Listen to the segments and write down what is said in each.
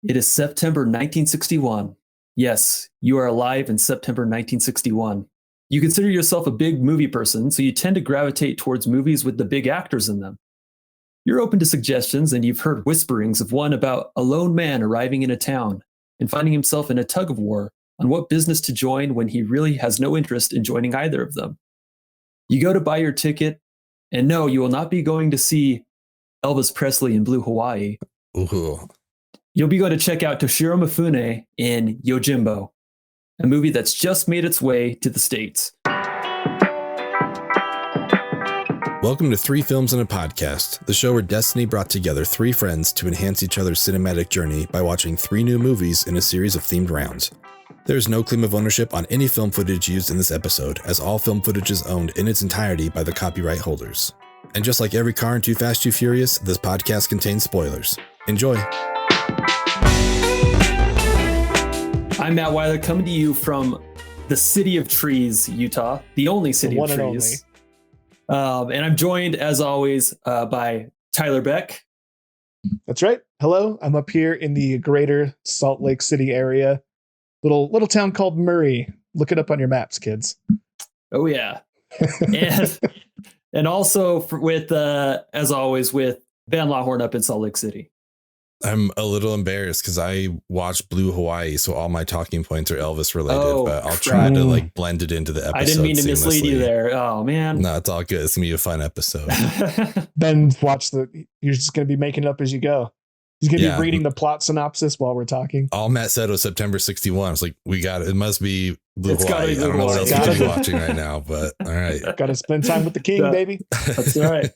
It is September 1961. Yes, you are alive in September 1961. You consider yourself a big movie person, so you tend to gravitate towards movies with the big actors in them. You're open to suggestions, and you've heard whisperings of one about a lone man arriving in a town and finding himself in a tug of war on what business to join when he really has no interest in joining either of them. You go to buy your ticket, and no, you will not be going to see Elvis Presley in Blue Hawaii. Ooh. You'll be going to check out Toshiro Mifune in Yojimbo, a movie that's just made its way to the States. Welcome to Three Films and a Podcast, the show where destiny brought together three friends to enhance each other's cinematic journey by watching three new movies in a series of themed rounds. There is no claim of ownership on any film footage used in this episode, as all film footage is owned in its entirety by the copyright holders. And just like every car in Too Fast, Too Furious, this podcast contains spoilers. Enjoy. I'm Matt Weiler, coming to you from the city of trees, Utah, the only city of trees. And I'm joined, as always, by Tyler Beck. That's right. Hello. I'm up here in the greater Salt Lake City area. Little town called Murray. Look it up on your maps, kids. Oh, yeah. and also as always, with Van Lawhorn up in Salt Lake City. I'm a little embarrassed because I watched Blue Hawaii, so all my talking points are Elvis related, but I'll try to blend it into the episode. I didn't mean to mislead you there. Oh, man. No, it's all good. It's going to be a fun episode. Ben, you're just going to be making it up as you go. He's going to be reading the plot synopsis while we're talking. All Matt said was September 61. It's like, it must be Blue Hawaii. I don't know what else Hawaii. we be watching right now, but all right. Got to spend time with the king, baby. That's all right.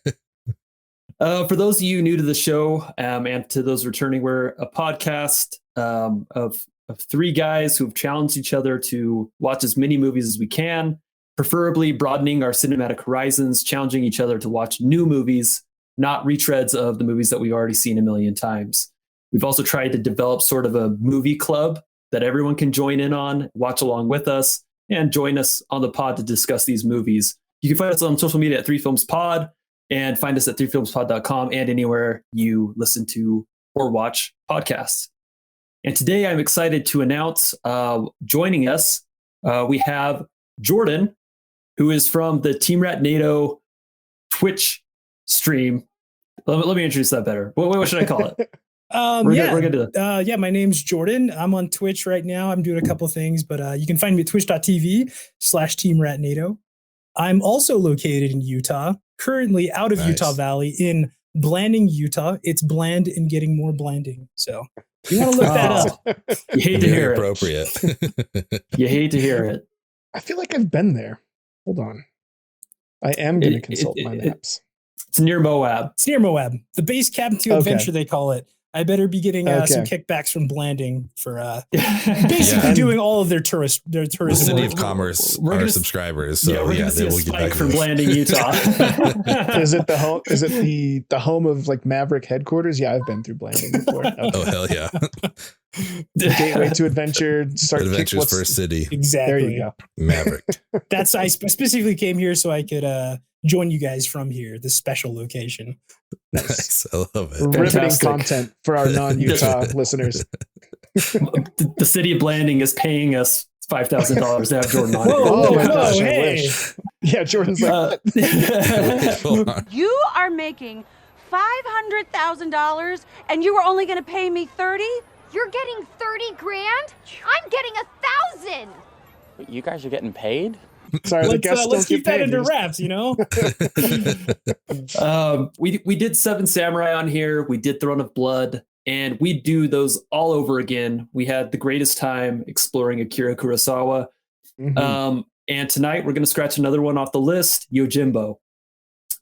For those of you new to the show, and to those returning, we're a podcast of three guys who have challenged each other to watch as many movies as we can, preferably broadening our cinematic horizons, challenging each other to watch new movies, not retreads of the movies that we've already seen a million times. We've also tried to develop sort of a movie club that everyone can join in on, watch along with us, and join us on the pod to discuss these movies. You can find us on social media at 3filmspod. And find us at 3filmspod.com and anywhere you listen to or watch podcasts. And today I'm excited to announce joining us, we have Jordan, who is from the Team Ratnado Twitch stream. Let me introduce that better. What should I call it? We're gonna do that. My name's Jordan. I'm on Twitch right now. I'm doing a couple things, but you can find me at twitch.tv/Team Ratnado. I'm also located in Utah, currently out of Utah Valley in Blanding, Utah. It's bland and getting more blanding. So you want to look that up. You hate to hear appropriate. It. You hate to hear it. I feel like I've been there. Hold on. I am going to consult my maps. It's near Moab. It's near Moab. The base cabin to adventure, they call it. I better be getting some kickbacks from Blanding for basically doing all of their tourism. The City of Commerce are subscribers, so we're gonna see a spike from Blanding, Utah. Is it the home of like Maverick headquarters? Yeah, I've been through Blanding before. Okay. Oh hell yeah! Gateway to adventure. Adventures First City. Exactly. There you go. Maverick. I specifically came here so I could join you guys from here, this special location. Nice. I love it. Riveting content for our non-Utah listeners. The city of Blanding is paying us $5,000 to have Jordan on. Gosh, I wish. Yeah, Jordan's like, you are making $500,000 and you were only going to pay me 30? You're getting 30 grand? I'm getting 1,000. You guys are getting paid? Sorry, let's keep that under wraps, you know? We did Seven Samurai on here. We did Throne of Blood, and we do those all over again. We had the greatest time exploring Akira Kurosawa. Mm-hmm. And tonight we're going to scratch another one off the list, Yojimbo.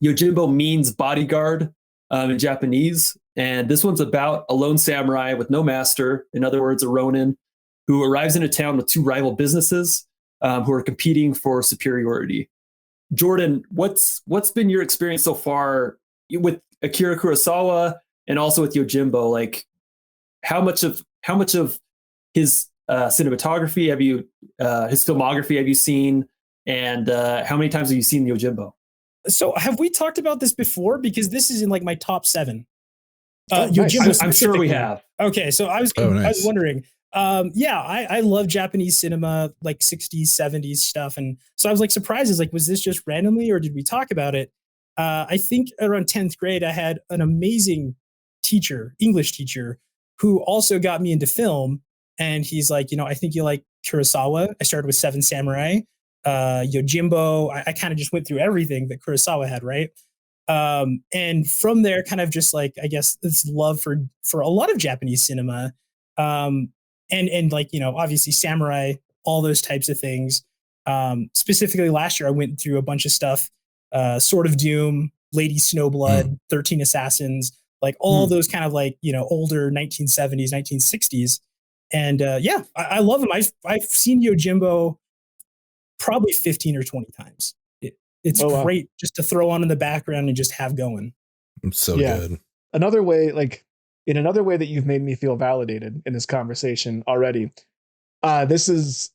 Yojimbo means bodyguard in Japanese. And this one's about a lone samurai with no master, in other words, a ronin, who arrives in a town with two rival businesses who are competing for superiority. Jordan, what's been your experience so far with Akira Kurosawa and also with Yojimbo? Like, how much of his cinematography have you, his filmography have you seen, and how many times have you seen Yojimbo? So, have we talked about this before? Because this is in like my top 7. Nice. Yojimbo I'm sure we specifically. have. Okay, so I was wondering. I love Japanese cinema, like 60s, 70s stuff, and so I was like surprised. Is like, was this just randomly, or did we talk about it? I think around 10th grade, I had an amazing teacher, English teacher, who also got me into film. And he's like, I think you like Kurosawa. I started with Seven Samurai, Yojimbo. I kind of just went through everything that Kurosawa had, right? And from there, kind of just like, I guess, this love for a lot of Japanese cinema. And like, obviously samurai, all those types of things. Specifically last year, I went through a bunch of stuff, Sword of Doom, Lady Snowblood, 13 Assassins, like all those kind of like, older 1970s, 1960s. And I love him. I've seen Yojimbo probably 15 or 20 times. It's great just to throw on in the background and just have going. So good. Another way that you've made me feel validated in this conversation already. This is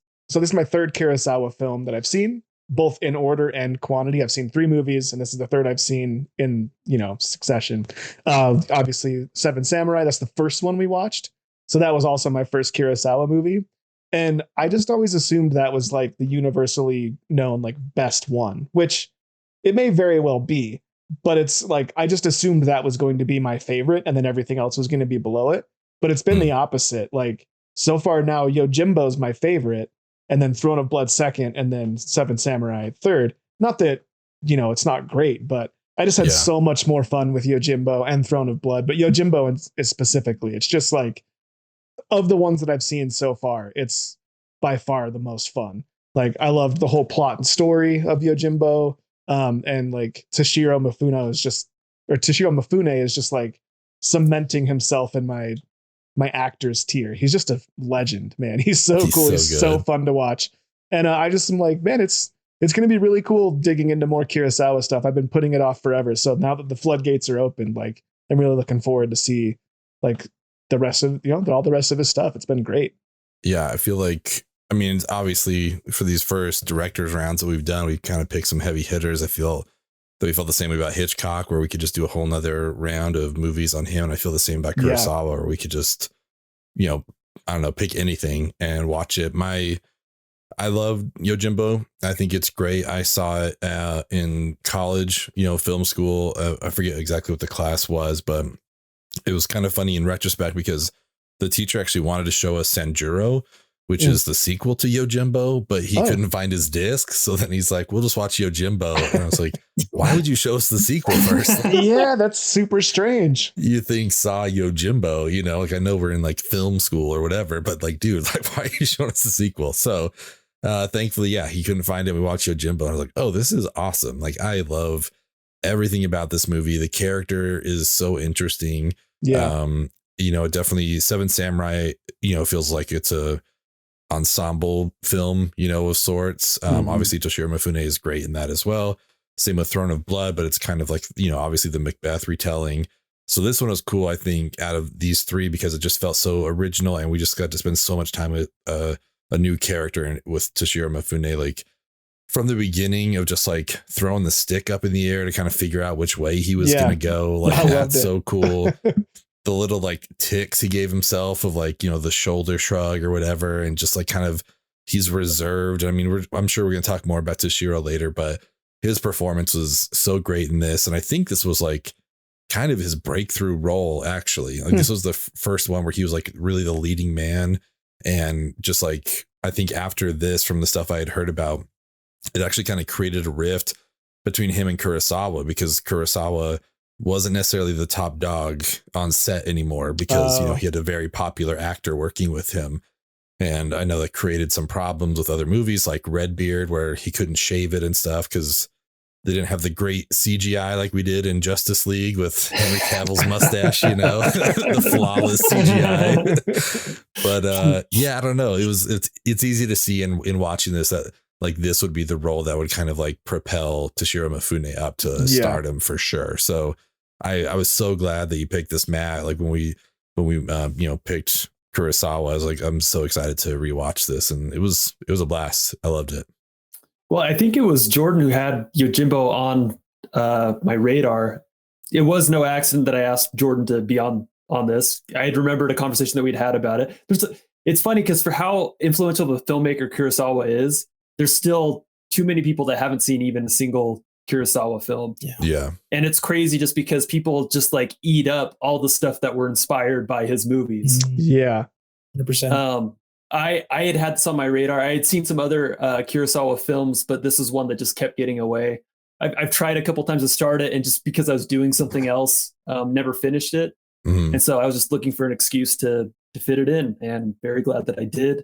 my third Kurosawa film that I've seen, both in order and quantity. I've seen 3 movies, and this is the third I've seen in, succession. Obviously, Seven Samurai, that's the first one we watched. So that was also my first Kurosawa movie. And I just always assumed that was like the universally known, like, best one, which it may very well be. But it's like, I just assumed that was going to be my favorite, and then everything else was going to be below it. But it's been the opposite. Like, so far now, Yojimbo's my favorite, and then Throne of Blood second, and then Seven Samurai third. Not that, it's not great, but I just had so much more fun with Yojimbo and Throne of Blood. But Yojimbo is specifically, it's just like, of the ones that I've seen so far, it's by far the most fun. Like, I loved the whole plot and story of Yojimbo. And like Toshiro Mifune is just like cementing himself in my actor's tier. He's just a legend, man. He's so cool. He's so fun to watch. And I just am like, man, it's going to be really cool digging into more Kurosawa stuff. I've been putting it off forever. So now that the floodgates are open, like, I'm really looking forward to see like the rest of, all the rest of his stuff. It's been great. Yeah. I feel like, it's obviously for these first directors rounds that we've done, we kind of picked some heavy hitters. I feel that we felt the same way about Hitchcock, where we could just do a whole nother round of movies on him. And I feel the same about Kurosawa, where we could just, pick anything and watch it. I love Yojimbo. I think it's great. I saw it in college, film school. I forget exactly what the class was, but it was kind of funny in retrospect because the teacher actually wanted to show us Sanjuro, which is the sequel to Yojimbo, but he couldn't find his disc. So then he's like, we'll just watch Yojimbo. And I was like, why would you show us the sequel first? Yeah, that's super strange. You think saw Yojimbo, like, I know we're in like film school or whatever, but like, dude, like, why are you showing us the sequel? So thankfully, he couldn't find it. We watched Yojimbo and I was like, oh, this is awesome. Like, I love everything about this movie. The character is so interesting. Yeah. Definitely Seven Samurai, feels like it's a ensemble film, of sorts. Obviously Toshiro Mifune is great in that as well. Same with Throne of Blood, but it's kind of like, obviously the Macbeth retelling. So this one was cool, I think, out of these 3, because it just felt so original, and we just got to spend so much time with a new character with Toshiro Mifune, like from the beginning of just like throwing the stick up in the air to kind of figure out which way he was going to go. Like, that's so cool. The little like ticks he gave himself of like, the shoulder shrug or whatever. And just like kind of, he's reserved. I'm sure we're going to talk more about Toshiro later, but his performance was so great in this. And I think this was like kind of his breakthrough role, actually. Like, this was the first one where he was like really the leading man. And just like, I think after this, from the stuff I had heard about, it actually kind of created a rift between him and Kurosawa, because Kurosawa wasn't necessarily the top dog on set anymore, because he had a very popular actor working with him. And I know that created some problems with other movies like Redbeard, where he couldn't shave it and stuff because they didn't have the great CGI like we did in Justice League with Henry Cavill's mustache, the flawless CGI. But I don't know. It's easy to see in watching this that like this would be the role that would kind of like propel Toshiro Mifune up to stardom for sure. So I was so glad that you picked this, Matt. Like when we picked Kurosawa, I was like, I'm so excited to rewatch this, and it was a blast. I loved it. Well, I think it was Jordan who had Yojimbo on my radar it was no accident that I asked Jordan to be on this. I had remembered a conversation that we'd had about it. It's funny because for how influential of a filmmaker Kurosawa is, there's still too many people that haven't seen even a single Kurosawa film. Yeah. And it's crazy just because people just like eat up all the stuff that were inspired by his movies. Yeah. 100%. I had this on my radar. I had seen some other Kurosawa films, but this is one that just kept getting away. I've tried a couple times to start it, and just because I was doing something else, never finished it. And so I was just looking for an excuse to fit it in, and very glad that I did.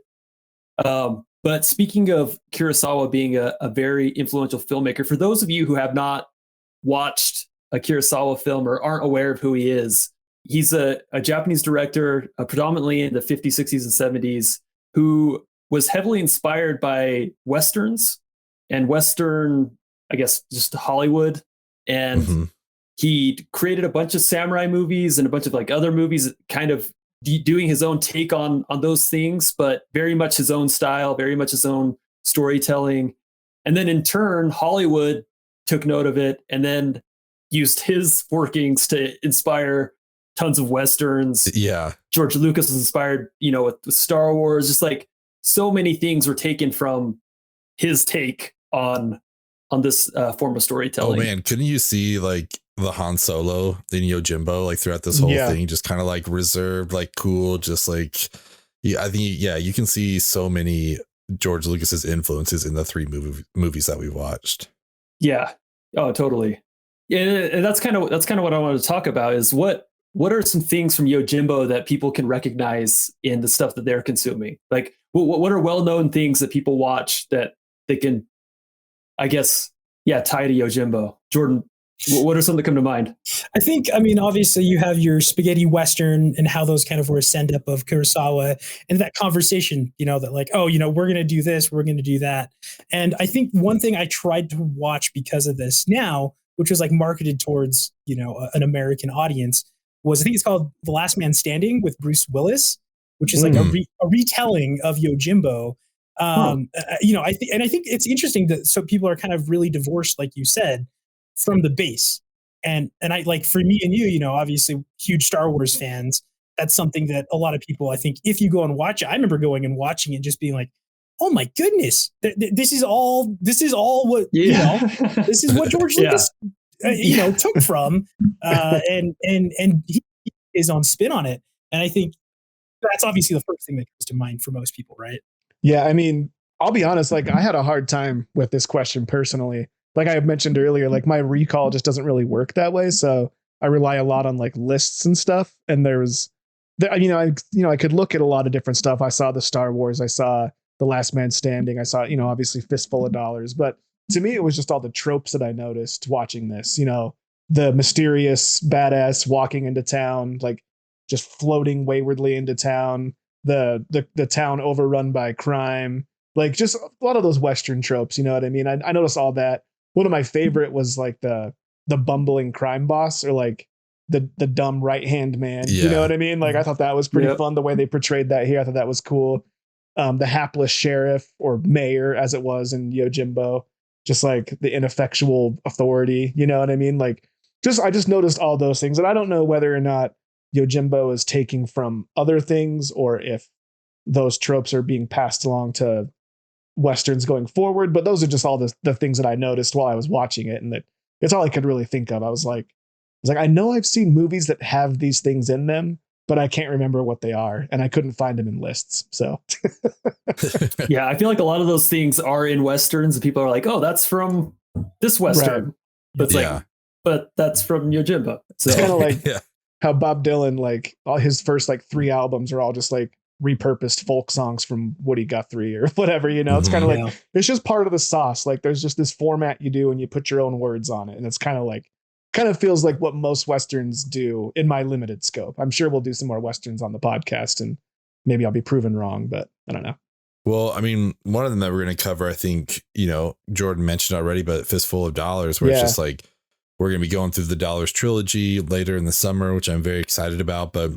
But speaking of Kurosawa being a very influential filmmaker, for those of you who have not watched a Kurosawa film or aren't aware of who he is, he's a Japanese director, predominantly in the 50s, 60s, and 70s, who was heavily inspired by Westerns and Western, I guess, just Hollywood. And he created a bunch of samurai movies and a bunch of like other movies, kind of doing his own take on those things, but very much his own style, very much his own storytelling. And then in turn, Hollywood took note of it and then used his workings to inspire tons of Westerns. Yeah. George Lucas was inspired, with Star Wars. Just like so many things were taken from his take on this form of storytelling. Oh man, couldn't you see like the Han Solo in Yojimbo like throughout this whole thing, just kind of like reserved, like cool, just like I think you can see so many George Lucas's influences in the three movies that we watched. Yeah. Oh, totally. Yeah, and that's kind of what I wanted to talk about is what are some things from Yojimbo that people can recognize in the stuff that they're consuming? Like what are well-known things that people watch that they can, I guess, tie to Yojimbo? Jordan, what are some that come to mind? I think, obviously you have your spaghetti Western and how those kind of were a send up of Kurosawa and that conversation, that like, we're going to do this, we're going to do that. And I think one thing I tried to watch because of this now, which was like marketed towards, an American audience, was I think it's called The Last Man Standing with Bruce Willis, which is like a retelling of Yojimbo. I think it's interesting that so people are kind of really divorced, like you said, from the base. And I like, for me and you, obviously huge Star Wars fans, that's something that a lot of people, I think if you go and watch it, I remember going and watching it, just being like, oh my goodness, this is all what, this is what George Lucas, took from, and he his own spin on it. And I think that's obviously the first thing that comes to mind for most people, right? Yeah. I'll be honest, like I had a hard time with this question personally. Like I mentioned earlier, like my recall just doesn't really work that way. So I rely a lot on like lists and stuff. And I could look at a lot of different stuff. I saw the Star Wars, I saw The Last Man Standing, I saw, obviously Fistful of Dollars. But to me, it was just all the tropes that I noticed watching this, the mysterious badass walking into town, like just floating waywardly into town, the town overrun by crime, like just a lot of those Western tropes. You know what I mean? I noticed all that. One of my favorite was like the bumbling crime boss, or like the dumb right hand man. Yeah. You know what I mean? Like I thought that was pretty fun the way they portrayed that here. I thought that was cool. The hapless sheriff or mayor, as it was in Yojimbo, just like the ineffectual authority. You know what I mean? Like I just noticed all those things, and I don't know whether or not Yojimbo is taking from other things or if those tropes are being passed along to Westerns going forward, but those are just all the things that I noticed while I was watching it, and it's all I could really think of. I was like, I know I've seen movies that have these things in them, but I can't remember what they are, and I couldn't find them in lists. So yeah, I feel like a lot of those things are in Westerns, and people are like, oh, that's from this Western. Right. But it's like, but that's from Yojimbo. So it's kind of like how Bob Dylan, like all his first like 3 albums are all just like repurposed folk songs from Woody Guthrie or whatever, it's kind of like, it's just part of the sauce. Like there's just this format you do and you put your own words on it. And it's kind of feels like what most Westerns do in my limited scope. I'm sure we'll do some more Westerns on the podcast and maybe I'll be proven wrong, but I don't know. Well, one of them that we're going to cover, I think, Jordan mentioned already, but Fistful of Dollars, where it's just like, we're going to be going through the Dollars trilogy later in the summer, which I'm very excited about. But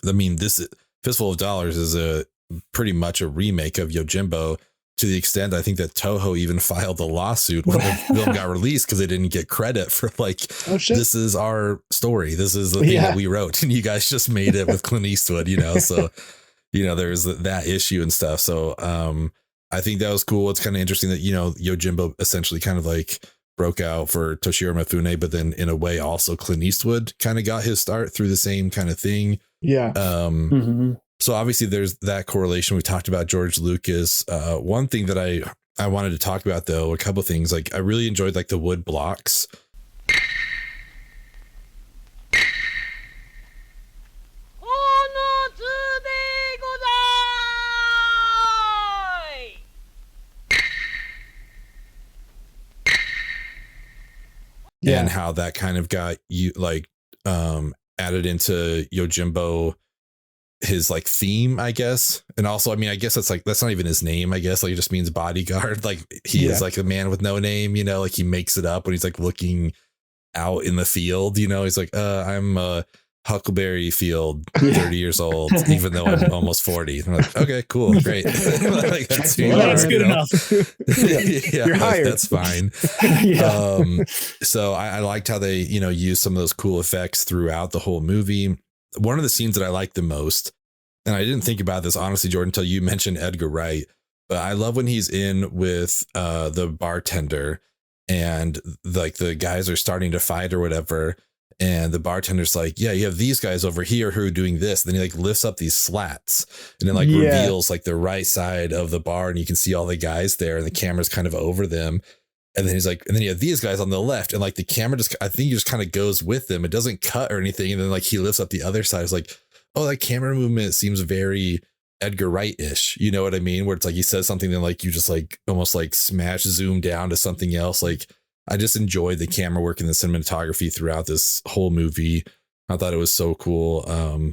this Fistful of Dollars is pretty much a remake of Yojimbo, to the extent I think that Toho even filed a lawsuit when the film got released because they didn't get credit for like, this is our story. This is the thing that we wrote and you guys just made it with Clint Eastwood, you know? So, you know, there's that issue and stuff. So I think that was cool. It's kind of interesting that, you know, Yojimbo essentially kind of like broke out for Toshiro Mifune, but then in a way also Clint Eastwood kind of got his start through the same kind of thing. Yeah. So obviously there's that correlation. We talked about George Lucas. One thing that I wanted to talk about, though, a couple of things, like I really enjoyed like the wood blocks. And how that kind of got you like added into Yojimbo, his like theme, I guess. And also, I mean, I guess that's not even his name, I guess. Like it just means bodyguard. Like he is like a man with no name, you know, like he makes it up when he's like looking out in the field, you know, he's like, I'm a Huckleberry Field, 30 years old, even though I'm almost 40. I'm like, okay, cool, great. Like, that's good enough. You're hired. That's fine. So I liked how they, you know, used some of those cool effects throughout the whole movie. One of the scenes that I liked the most, and I didn't think about this honestly, Jordan, until you mentioned Edgar Wright, but I love when he's in with the bartender and like the guys are starting to fight or whatever. And the bartender's like, yeah, you have these guys over here who are doing this. Then he like lifts up these slats and then like reveals like the right side of the bar. And you can see all the guys there and the camera's kind of over them. And then he's like, and then you have these guys on the left and like the camera just, I think he just kind of goes with them. It doesn't cut or anything. And then like he lifts up the other side. It's like, oh, that camera movement seems very Edgar Wright-ish. You know what I mean? Where it's like he says something, then like you just like almost like smash zoom down to something else. Like I just enjoyed the camera work and the cinematography throughout this whole movie. I thought it was so cool.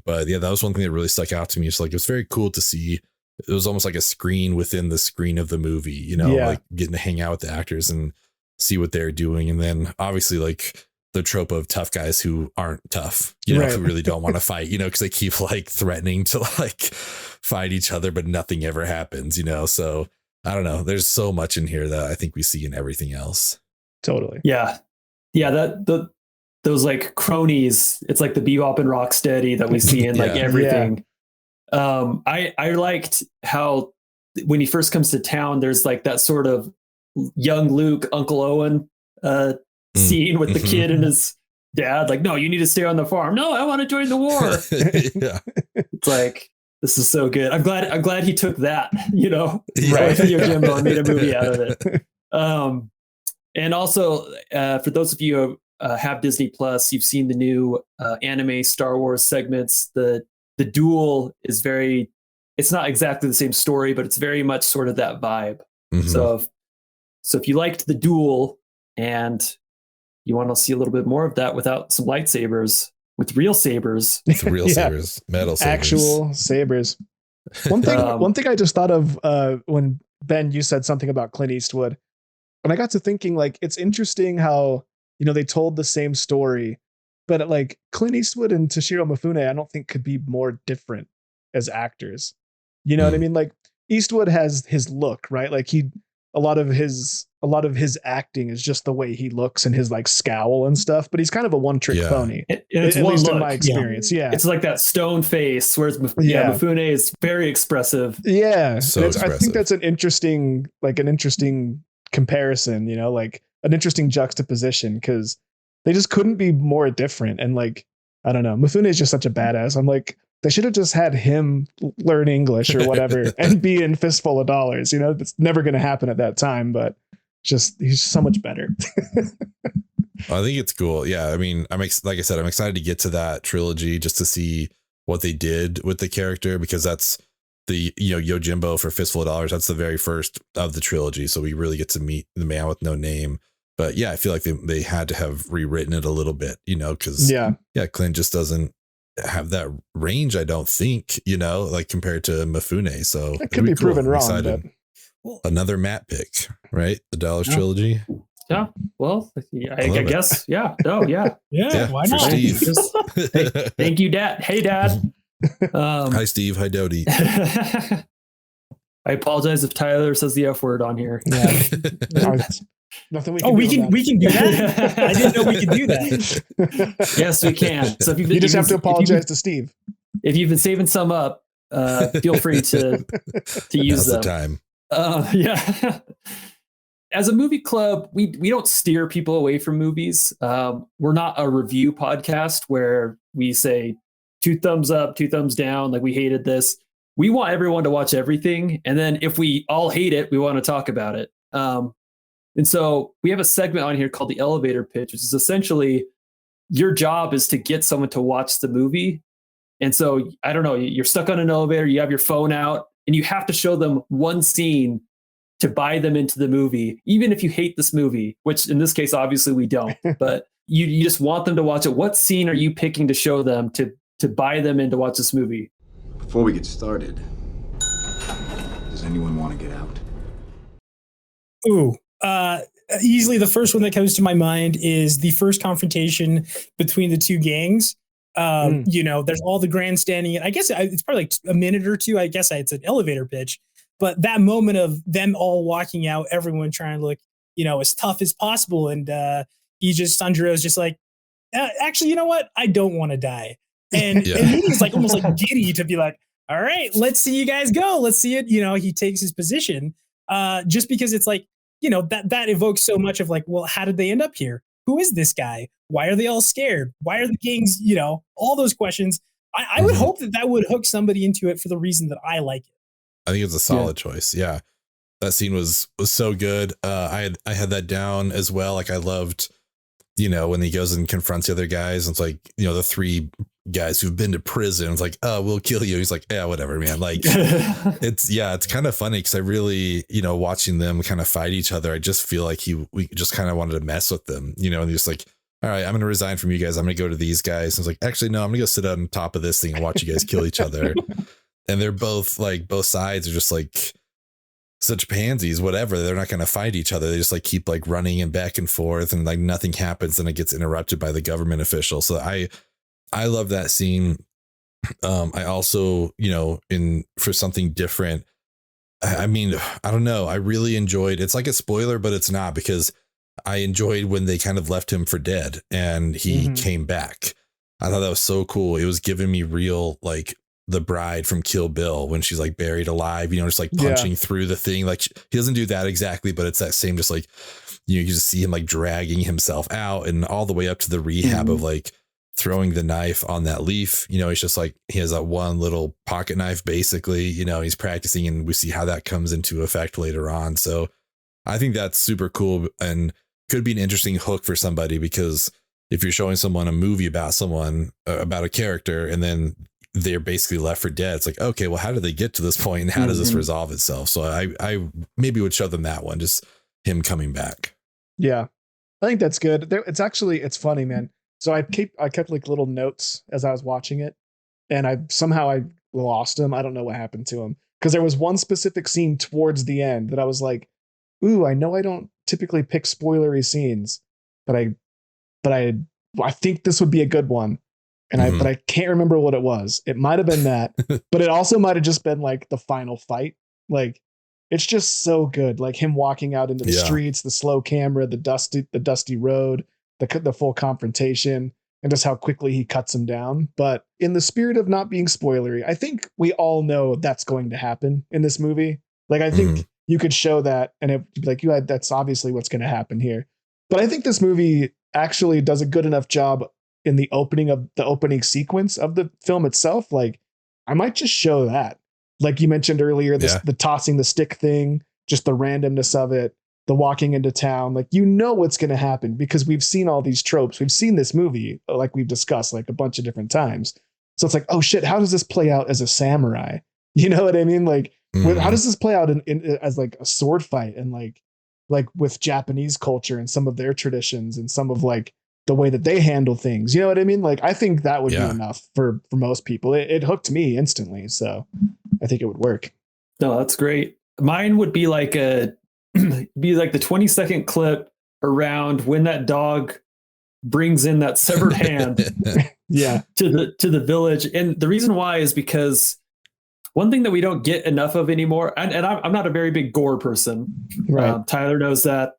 But yeah, that was one thing that really stuck out to me. It's like, it was very cool to see. It was almost like a screen within the screen of the movie, you know, like getting to hang out with the actors and see what they're doing. And then obviously like the trope of tough guys who aren't tough, you know, who really don't want to fight, you know, because they keep like threatening to like fight each other, but nothing ever happens, you know? So I don't know. There's so much in here that I think we see in everything else. Totally. Yeah. Those like cronies, it's like the Bebop and Rocksteady that we see in like everything. I liked how when he first comes to town, there's like that sort of young Luke, Uncle Owen scene with the kid and his dad. Like, no, you need to stay on the farm. No, I want to join the war. It's like, this is so good. I'm glad he took that, you know, right? Yojimbo and made a movie out of it. And also, for those of you who have Disney Plus, you've seen the new anime Star Wars segments. The duel is it's not exactly the same story, but it's very much sort of that vibe. So if you liked the duel and you want to see a little bit more of that without some lightsabers, with real sabers, sabers, metal sabers, actual sabers. One thing I just thought of when Ben, you said something about Clint Eastwood. And I got to thinking, like, it's interesting how, you know, they told the same story, but like Clint Eastwood and Toshiro Mifune, I don't think could be more different as actors. You know what I mean? Like Eastwood has his look, right? Like a lot of his acting is just the way he looks and his like scowl and stuff, but he's kind of a one-trick pony. It's at one least look. In my experience. Yeah. It's like that stone face, whereas Mifune is very expressive. Yeah. So expressive. I think that's an interesting comparison, you know, like an interesting juxtaposition, because they just couldn't be more different. And like, I don't know, Mifune is just such a badass. I'm like, they should have just had him learn English or whatever and be in Fistful of Dollars. You know, it's never going to happen at that time, but he's so much better. I think it's cool. Yeah. I mean, like I said, I'm excited to get to that trilogy just to see what they did with the character, because that's the, you know, Yojimbo for Fistful of Dollars. That's the very first of the trilogy. So we really get to meet the man with no name. But yeah, I feel like they had to have rewritten it a little bit, you know, because Clint just doesn't have that range, I don't think, you know, like compared to Mifune. So it could be cool. Proven wrong. But another Matt pick, right? The Dollars trilogy. Yeah. Well, I guess. Yeah. Oh, yeah. Yeah. Why not? Steve. Thank you, Dad. Hey, Dad. Hi, Steve. Hi, Dodie. I apologize if Tyler says the F word on here. Yeah. Nothing we can do. We can do that. I didn't know we could do that. Yes, we can. So if you just have to apologize to Steve. If you've been saving some up, feel free to use them. The time. Yeah. As a movie club, we don't steer people away from movies. We're not a review podcast where we say 2 thumbs up, 2 thumbs down, like we hated this. We want everyone to watch everything. And then if we all hate it, we want to talk about it. And so we have a segment on here called the elevator pitch, which is essentially your job is to get someone to watch the movie. And so, I don't know, you're stuck on an elevator, you have your phone out, and you have to show them one scene to buy them into the movie, even if you hate this movie, which in this case, obviously we don't, but you just want them to watch it. What scene are you picking to show them to buy them in to watch this movie? Before we get started, does anyone want to get out? Ooh, easily the first one that comes to my mind is the first confrontation between the 2 gangs. You know, there's all the grandstanding. I guess it's probably like a minute or 2. I guess it's an elevator pitch, but that moment of them all walking out, everyone trying to look, you know, as tough as possible. And Sanjuro is just like, actually, you know what? I don't want to die. And he's like almost like giddy to be like, all right, let's see you guys go. Let's see it. You know, he takes his position just because it's like, you know, that evokes so much of like, well, how did they end up here? Who is this guy? Why are they all scared? Why are the gangs, you know, all those questions. I would hope that would hook somebody into it for the reason that I like it. I think it's a solid choice. Yeah. That scene was so good. I had that down as well. Like I loved, you know, when he goes and confronts the other guys, and it's like, you know, the 3 guys who've been to prison. It's like, oh, we'll kill you. He's like, yeah, whatever, man. Like it's kind of funny because I really, you know, watching them kind of fight each other, I just feel like we just kind of wanted to mess with them, you know, and just like, all right, I'm going to resign from you guys. I'm going to go to these guys. And it's like, actually, no, I'm going to go sit on top of this thing and watch you guys kill each other. And they're both like, both sides are just like such pansies, whatever. They're not going to fight each other. They just like keep like running and back and forth, and like nothing happens. And it gets interrupted by the government official. So I love that scene. I also, you know, for something different, I mean, I don't know. I really enjoyed, it's like a spoiler, but it's not, because I enjoyed when they kind of left him for dead and he came back. I thought that was so cool. It was giving me real, like the bride from Kill Bill when she's like buried alive, you know, just like punching through the thing. Like he doesn't do that exactly, but it's that same, just like, you just see him like dragging himself out and all the way up to the rehab of like throwing the knife on that leaf. You know, he's just like, he has that one little pocket knife, basically, you know, he's practicing, and we see how that comes into effect later on. So I think that's super cool and could be an interesting hook for somebody, because if you're showing someone a movie about someone, about a character, and then they're basically left for dead, it's like, okay, well, how did they get to this point and how does this resolve itself? So I maybe would show them that one, just him coming back. Yeah, I think that's good. It's funny, man. So I kept like little notes as I was watching it, and I lost them. I don't know what happened to them, because there was one specific scene towards the end that I was like, ooh, I know I don't typically pick spoilery scenes, but I think this would be a good one. And but I can't remember what it was. It might have been that, but it also might have just been like the final fight. Like it's just so good. Like him walking out into the streets, the slow camera, the dusty road, the full confrontation, and just how quickly he cuts him down. But in the spirit of not being spoilery, I think we all know that's going to happen in this movie. Like I think you could show that, and it like that's obviously what's going to happen here. But I think this movie actually does a good enough job in the opening sequence of the film itself. Like I might just show that, like you mentioned earlier, the tossing the stick thing, just the randomness of it, the walking into town, like, you know, what's going to happen because we've seen all these tropes. We've seen this movie, like we've discussed like a bunch of different times. So it's like, oh shit, how does this play out as a samurai? You know what I mean? Like, how does this play out in as like a sword fight, and like with Japanese culture and some of their traditions and some of like the way that they handle things, you know what I mean? Like, I think that would be enough for most people. It hooked me instantly. So I think it would work. No, that's great. Mine would be like the 20-second clip around when that dog brings in that severed hand to the village. And the reason why is because one thing that we don't get enough of anymore, and I'm not a very big gore person. Right. Tyler knows that.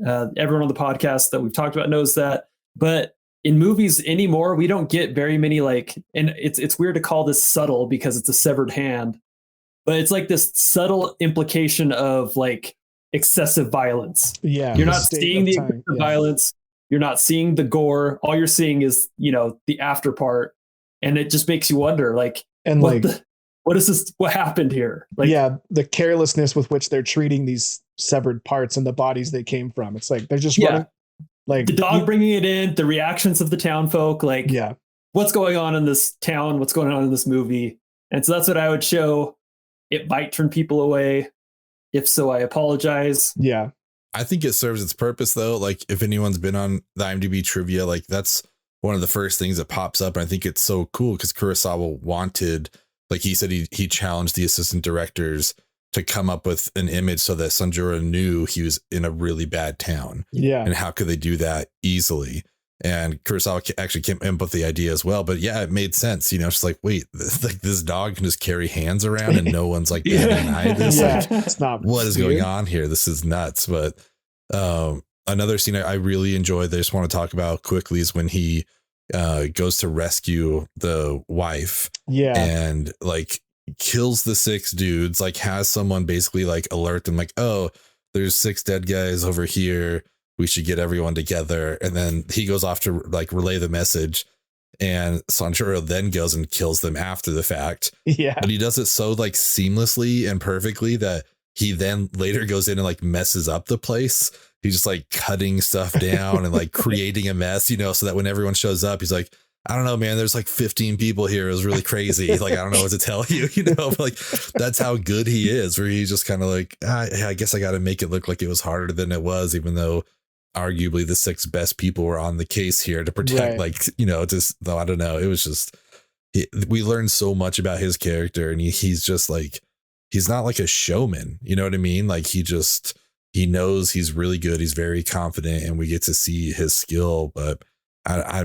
Everyone on the podcast that we've talked about knows that. But in movies anymore, we don't get very many and it's weird to call this subtle because it's a severed hand, but it's like this subtle implication of like excessive violence. Yeah. You're not seeing the excessive Yeah. violence. You're not seeing the gore. All you're seeing is, the after part. And it just makes you wonder, what is this? What happened here? The carelessness with which they're treating these severed parts and the bodies they came from. It's like they're just running, like the dog bringing it in, the reactions of the town folk, what's going on in this town? What's going on in this movie? And so that's what I would show. It might turn people away. If so, I apologize. Yeah. I think it serves its purpose though. Like if anyone's been on the IMDb trivia, like that's one of the first things that pops up. And I think it's so cool because Kurosawa wanted, like he said, he challenged the assistant directors to come up with an image so that Sanjuro knew he was in a really bad town. Yeah. And how could they do that easily? And Kurosawa actually came in with the idea as well. But yeah, it made sense. It's like, wait, this dog can just carry hands around and no one's like batting an eye at this. Yeah, like, it's not what is weird. going on here? This is nuts. But another scene I really enjoyed that I just want to talk about quickly is when he goes to rescue the wife. Yeah. And like kills the 6 dudes, like has someone basically like alert them like, oh, there's 6 dead guys over here. We should get everyone together. And then he goes off to like relay the message. And Sanjuro then goes and kills them after the fact. Yeah. But he does it so like seamlessly and perfectly that he then later goes in and like messes up the place. He's just like cutting stuff down and like creating a mess, so that when everyone shows up, he's like, I don't know, man, there's like 15 people here. It was really crazy. Like, I don't know what to tell you, but like, that's how good he is, where he's just kind of like, I guess I got to make it look like it was harder than it was, even though arguably the 6 best people were on the case here to protect, just, I don't know. It was just, we learned so much about his character, and he's just like, he's not like a showman. You know what I mean? Like he knows he's really good. He's very confident, and we get to see his skill. But I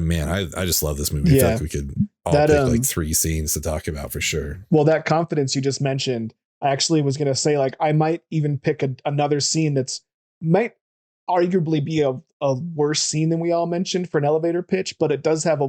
just love this movie. I feel like we could all pick like 3 scenes to talk about for sure. Well, that confidence you just mentioned, I actually was going to say, like, I might even pick another scene might arguably be a worse scene than we all mentioned for an elevator pitch, but it does have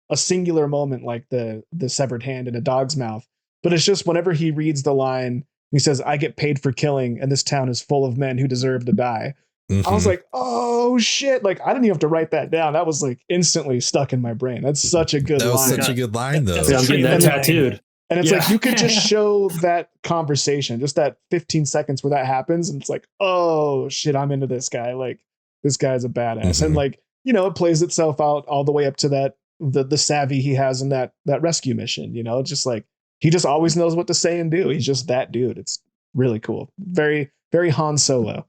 a singular moment like the severed hand in a dog's mouth. But it's just whenever he reads the line, he says, I get paid for killing, and this town is full of men who deserve to die. Mm-hmm. I was like, oh shit. Like, I didn't even have to write that down. That was like instantly stuck in my brain. That's such a good line. That was such a good line though. I'm getting that tattooed. And it's like, you could just show that conversation, just that 15 seconds where that happens. And it's like, oh shit, I'm into this guy. Like, this guy's a badass. Mm-hmm. And like, it plays itself out all the way up to that, the savvy he has in that rescue mission, just like, he just always knows what to say and do. He's just that dude. It's really cool. Very, very Han Solo.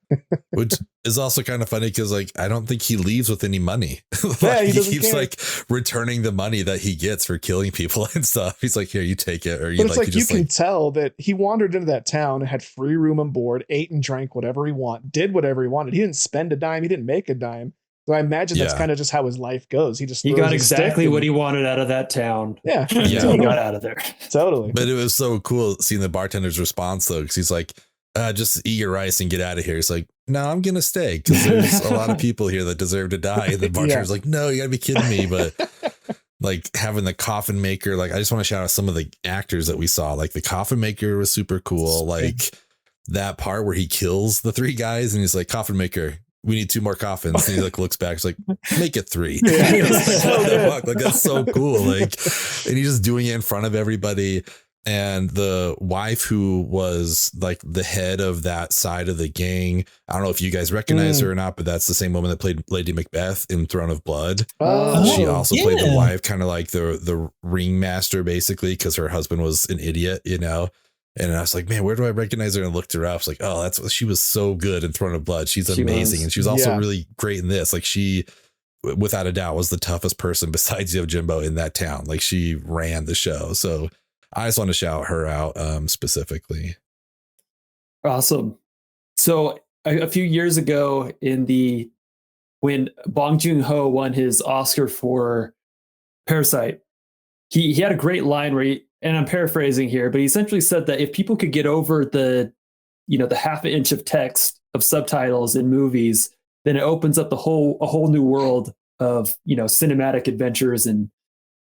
Which is also kind of funny because like I don't think he leaves with any money. He keeps like returning the money that he gets for killing people and stuff. He's like, here, you take it. Or but it's like you can tell that he wandered into that town, had free room and board, ate and drank whatever he wanted, did whatever he wanted. He didn't spend a dime. He didn't make a dime. So I imagine that's kind of just how his life goes. He got exactly what he wanted out of that town. Yeah. He got out of there. Totally. But it was so cool seeing the bartender's response though, because he's like, just eat your rice and get out of here. He's like, no, I'm going to stay because there's a lot of people here that deserve to die. And the bartender's like, no, you gotta be kidding me. But like having the coffin maker, like I just want to shout out some of the actors that we saw. Like the coffin maker was super cool. Like that part where he kills the 3 guys and he's like, coffin maker, we need 2 more coffins. And he like looks back, he's like, make it 3. Like that's so cool. Like, and he's just doing it in front of everybody. And the wife who was like the head of that side of the gang, I don't know if you guys recognize her or not, but that's the same woman that played Lady Macbeth in Throne of Blood. She also played the wife, kind of like the ringmaster, basically, because her husband was an idiot, And I was like, man, where do I recognize her? And I looked her up. I was like, oh, she was so good in Throne of Blood. She's amazing. And she was also really great in this. Like she, without a doubt, was the toughest person besides Yojimbo in that town. Like she ran the show. So I just want to shout her out specifically. Awesome. So a few years ago when Bong Joon-ho won his Oscar for Parasite, he had a great line where and I'm paraphrasing here, but he essentially said that if people could get over the half an inch of text of subtitles in movies, then it opens up a whole new world of, cinematic adventures and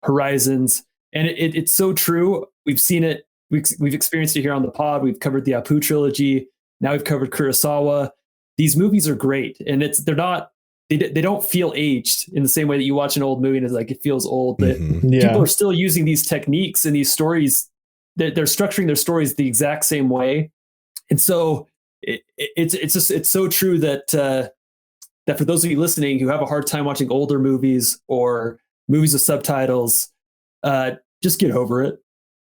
horizons. And it's so true. We've seen it. We've experienced it here on the pod. We've covered the Apu trilogy. Now we've covered Kurosawa. These movies are great, and they don't feel aged in the same way that you watch an old movie and it's like it feels old. But people are still using these techniques and these stories. They're structuring their stories the exact same way, and so it's so true that for those of you listening who have a hard time watching older movies or movies with subtitles, just get over it.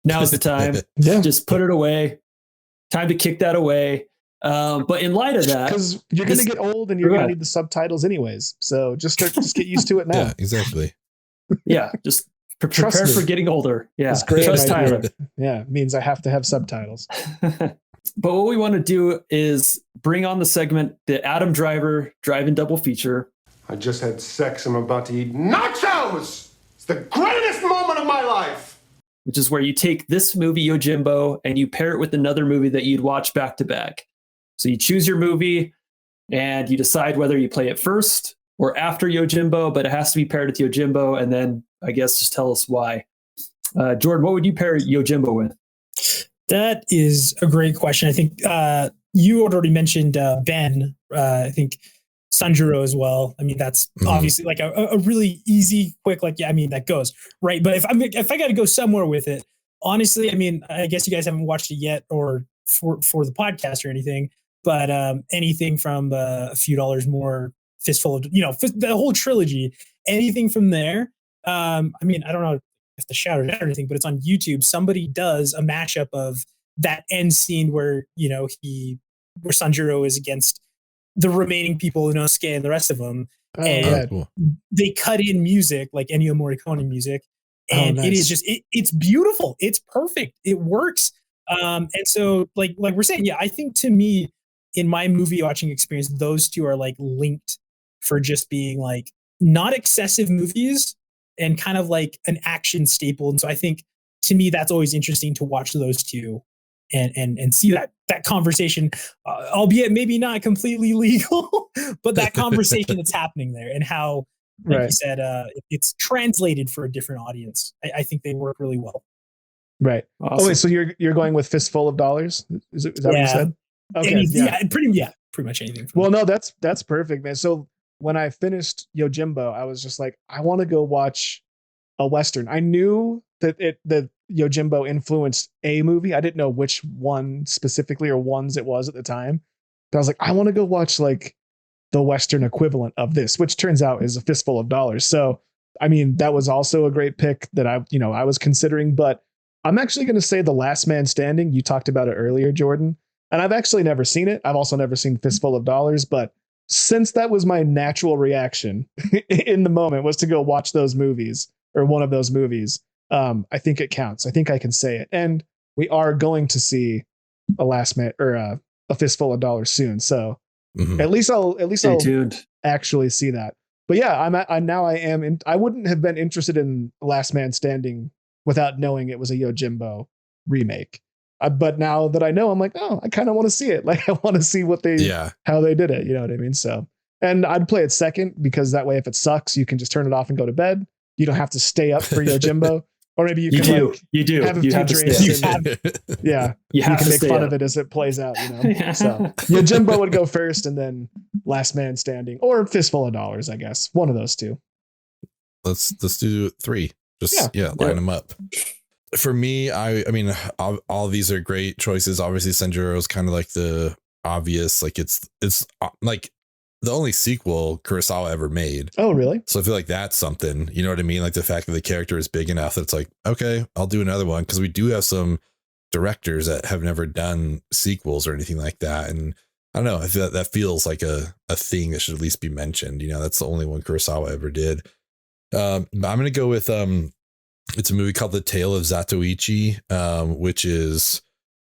Now's the time. Just put it away. Time to kick that away. But in light of that, because you're going to get old and you're going to need the subtitles anyways. So just get used to it now. Yeah, exactly. Yeah, just prepare for getting older. Yeah, trust Tyler. Yeah, means I have to have subtitles. But what we want to do is bring on the segment, the Adam Driver Drive-In Double Feature. I just had sex. I'm about to eat nachos. It's the greatest moment of my life. Which is where you take this movie, Yojimbo, and you pair it with another movie that you'd watch back to back. So you choose your movie and you decide whether you play it first or after Yojimbo, but it has to be paired with Yojimbo. And then I guess just tell us why. Jordan, what would you pair Yojimbo with? That is a great question. I think you already mentioned Ben. I think sanjuro as well. I mean, that's obviously like a really easy, quick, that goes right. But if I got to go somewhere with it, honestly, I mean, I guess you guys haven't watched it yet or for the podcast or anything, but anything from a few dollars more, Fistful of, the whole trilogy, anything from there. I mean, I don't know if the shout it out or anything, but it's on YouTube. Somebody does a mashup of that end scene where, where Sanjuro is against the remaining people, Inosuke and the rest of them. Cool. They cut in music, like Ennio Morricone music. And it is just, it's beautiful. It's perfect. It works. And so like we're saying, I think to me, in my movie watching experience, those two are like linked for just being like not excessive movies and kind of like an action staple. And so I think to me, that's always interesting to watch those two and see that conversation, albeit maybe not completely legal, but that conversation that's happening there and how, like you said, it's translated for a different audience. I think they work really well. Right. Awesome. Oh, wait, so you're going with Fistful of Dollars? Is that what you said? Okay. Pretty much anything. Well, no, that's perfect, man. So when I finished Yojimbo, I was just like, I want to go watch a Western. I knew that Yojimbo influenced a movie. I didn't know which one specifically or ones it was at the time. But I was like, I want to go watch like the Western equivalent of this, which turns out is a Fistful of Dollars. So, I mean, that was also a great pick that I was considering, but I'm actually going to say The Last Man Standing. You talked about it earlier, Jordan, and I've actually never seen it. I've also never seen Fistful of Dollars, but since that was my natural reaction in the moment was to go watch those movies or one of those movies, I think it counts. I think I can say it. And we are going to see a Fistful of Dollars soon. So at least I'll tuned. Actually see that. But yeah, I wouldn't have been interested in Last Man Standing without knowing it was a Yojimbo remake. But now that I know, I'm like, oh, I kind of want to see it. Like I want to see how they did it. You know what I mean? So, and I'd play it second because that way, if it sucks, you can just turn it off and go to bed. You don't have to stay up for Yojimbo. Or maybe you can have a few drinks. You can make fun of it as it plays out, So Yojimbo would go first and then Last Man Standing or Fistful of Dollars, I guess. One of those two. Let's do 3. Just line them up. For me, I mean, all of these are great choices. Obviously, Sanjuro is kind of like the obvious, like it's like the only sequel Kurosawa ever made. Oh, really? So I feel like that's something, you know what I mean? Like the fact that the character is big enough that it's like, okay, I'll do another one. Cause we do have some directors that have never done sequels or anything like that. And I don't know, I feel that feels like a thing that should at least be mentioned. That's the only one Kurosawa ever did. But I'm going to go with, it's a movie called The Tale of Zatoichi, which is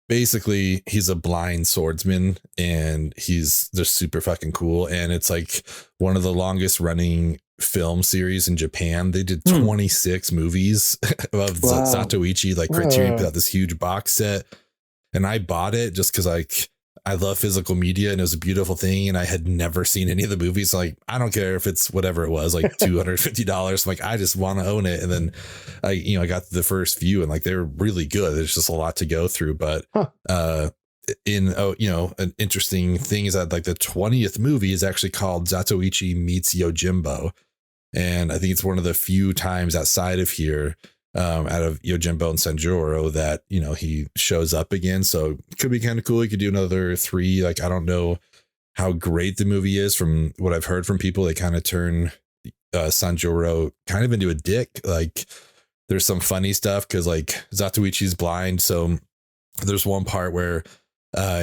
basically he's a blind swordsman and he's just super fucking cool. And it's like one of the longest running film series in Japan. They did 26 movies of Zatoichi, like Criterion put out this huge box set, and I bought it just because I love physical media and it was a beautiful thing, and I had never seen any of the movies. Like, I don't care if it's whatever it was, like $250. Like, I just want to own it. And then I got the first few and like they're really good. There's just a lot to go through, but an interesting thing is that like the 20th movie is actually called Zatoichi Meets Yojimbo. And I think it's one of the few times outside of here, out of Yojimbo and Sanjuro, that, he shows up again. So it could be kind of cool. You could do another 3. Like, I don't know how great the movie is. From what I've heard from people, they kind of turn Sanjuro kind of into a dick. Like, there's some funny stuff because like Zatoichi's blind. So there's one part where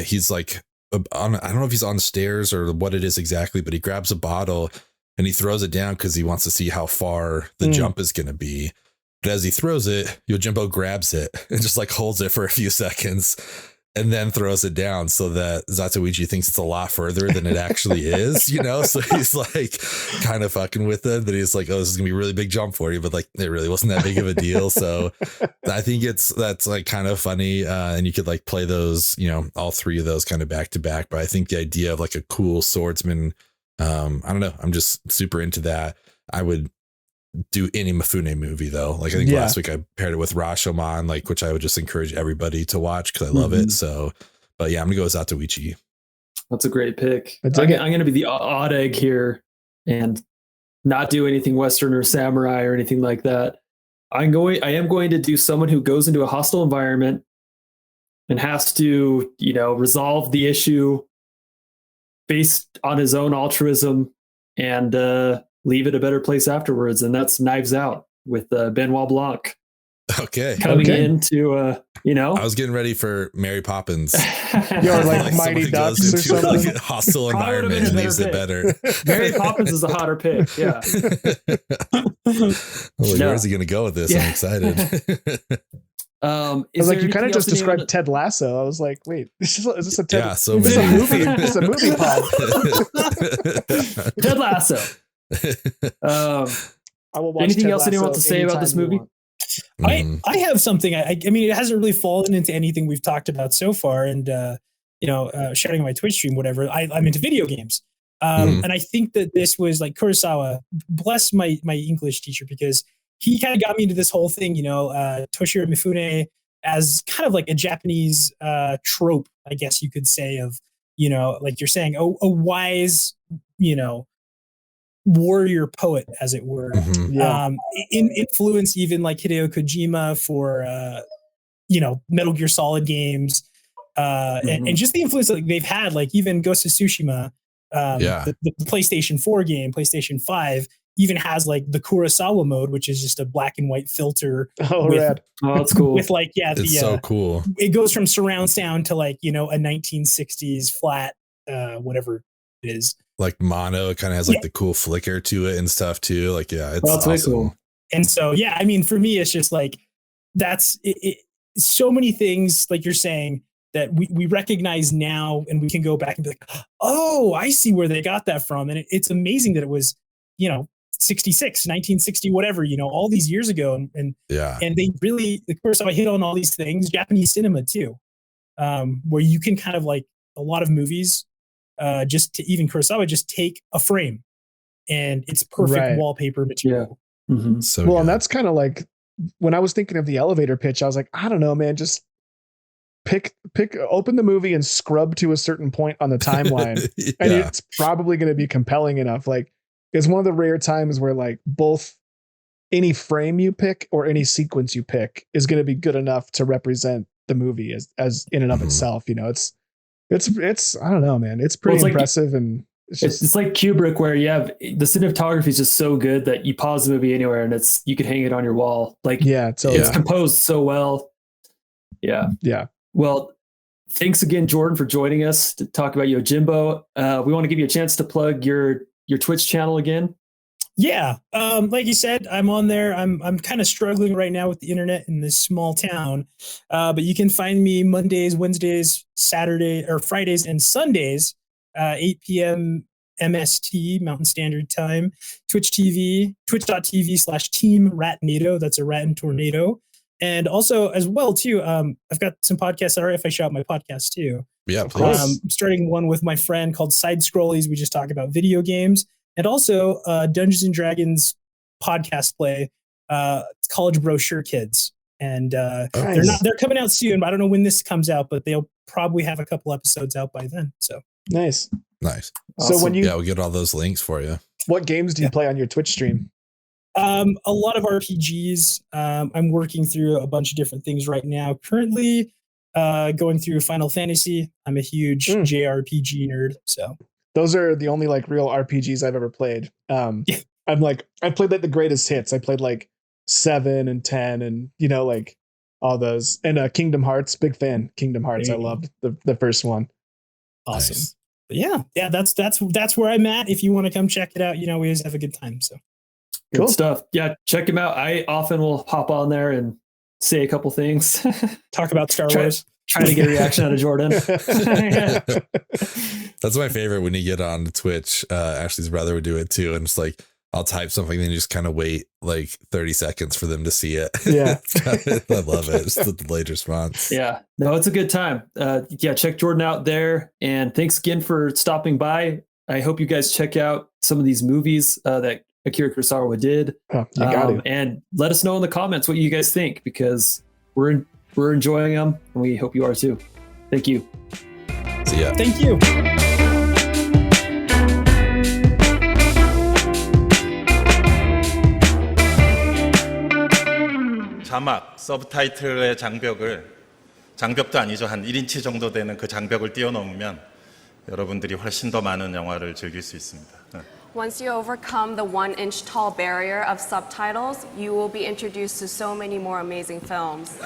he's like I don't know if he's on stairs or what it is exactly, but he grabs a bottle and he throws it down because he wants to see how far the jump is going to be. But as he throws it, Yojimbo grabs it and just like holds it for a few seconds and then throws it down so that Zatoichi thinks it's a lot further than it actually is, So he's like kind of fucking with it, that he's like, oh, this is gonna be a really big jump for you. But like, it really wasn't that big of a deal. So I think that's like kind of funny. And you could like play those, all 3 of those kind of back to back. But I think the idea of like a cool swordsman, I don't know. I'm just super into that. I would do any Mifune movie though. Like, I think last week I paired it with Rashomon, like, which I would just encourage everybody to watch because I love it. So, but yeah, I'm gonna go with Zatoichi. That's a great pick. I'm going to be the odd egg here and not do anything Western or samurai or anything like that. I am going to do someone who goes into a hostile environment and has to, resolve the issue based on his own altruism and leave it a better place afterwards. And that's Knives Out with Benoit Blanc. Okay. Coming into, I was getting ready for Mary Poppins. You're like Mighty Ducks or something. Like a hostile environment and leaves it better. Mary Poppins is a hotter pick. Yeah. Where's he going to go with this? I'm excited. Like, you kind of just described Ted Lasso. I was like, wait, is this a Ted? Yeah, so this is a movie pod. Ted Lasso. I will watch anything Ted else anyone wants to say about this movie? I have something. I mean, it hasn't really fallen into anything we've talked about so far, and sharing on my Twitch stream, whatever. I'm into video games, and I think that this was like Kurosawa. Bless my English teacher, because he kind of got me into this whole thing. Toshiro Mifune as kind of like a Japanese trope, I guess you could say, of like you're saying, a wise, warrior poet, as it were. Influence even like Hideo Kojima for Metal Gear Solid games, and just the influence that they've had, like even Ghost of Tsushima, the PlayStation 4 game, PlayStation 5 even has like the Kurosawa mode, which is just a black and white filter. Rad. Oh, that's cool. With like, it's so cool. It goes from surround sound to like, a 1960s flat, whatever it is. Like mono, it kind of has like the cool flicker to it and stuff too. Like, it's that's awesome. Cool. And so, I mean, for me, it's just like, that's it, so many things, like you're saying, that we recognize now, and we can go back and be like, oh, I see where they got that from. And it's amazing that it was, 1960, whatever, all these years ago. And they really, of course, I hit on all these things, Japanese cinema too, where you can kind of like a lot of movies, just to even Kurosawa, just take a frame and it's perfect wallpaper material. Yeah. Mm-hmm. So well, and that's kind of like when I was thinking of the elevator pitch, I was like, I don't know, man, just open the movie and scrub to a certain point on the timeline. And it's probably going to be compelling enough. Like, it's one of the rare times where like both any frame you pick or any sequence you pick is going to be good enough to represent the movie as in and of itself. It's I don't know, man. It's pretty impressive. And it's like Kubrick, where you have the cinematography is just so good that you pause the movie anywhere and you could hang it on your wall. Like, it's composed so well. Yeah. Well, thanks again, Jordan, for joining us to talk about Yojimbo. We want to give you a chance to plug your Twitch channel again. Yeah. Like you said, I'm on there. I'm kind of struggling right now with the internet in this small town. But you can find me Mondays, Wednesdays, Fridays, and Sundays, 8 p.m. MST, Mountain Standard Time, Twitch TV, twitch.tv/Team Ratnado. That's a rat and tornado. And also, as well, too, I've got some podcasts. Sorry if I shout my podcast, too. Yeah, of course. I'm starting one with my friend called Side Scrollies. We just talk about video games. And also Dungeons and Dragons podcast play, College Brochure Kids. And they're coming out soon. I don't know when this comes out, but they'll probably have a couple episodes out by then. So nice. Awesome. So we'll get all those links for you. What games do you play on your Twitch stream? A lot of RPGs. I'm working through a bunch of different things right now. Currently going through Final Fantasy. I'm a huge JRPG nerd. So those are the only like real RPGs I've ever played. I played like the greatest hits. I played like 7 and 10 and like all those. And Kingdom Hearts, big fan. Kingdom Hearts. I loved the first one. Awesome. Nice. Yeah, that's where I'm at. If you want to come check it out, we always have a good time. So good stuff. Yeah, check him out. I often will hop on there and say a couple things. Talk about Star Wars. Trying to get a reaction out of Jordan. That's my favorite when you get on Twitch. Ashley's brother would do it too. And it's like, I'll type something and just kind of wait like 30 seconds for them to see it. Yeah. I love it. It's the delayed response. Yeah. No, it's a good time. Check Jordan out there. And thanks again for stopping by. I hope you guys check out some of these movies that Akira Kurosawa did. Oh, you got it. And let us know in the comments what you guys think, because we're enjoying them and we hope you are too. Thank you. See ya. Thank you. 자막, 서브타이틀의 장벽도 아니죠. 한 1인치 정도 되는 그 장벽을 뛰어넘으면 여러분들이 훨씬 더 많은 영화를 즐길 수 있습니다. Once you overcome the 1-inch tall barrier of subtitles, you will be introduced to so many more amazing films.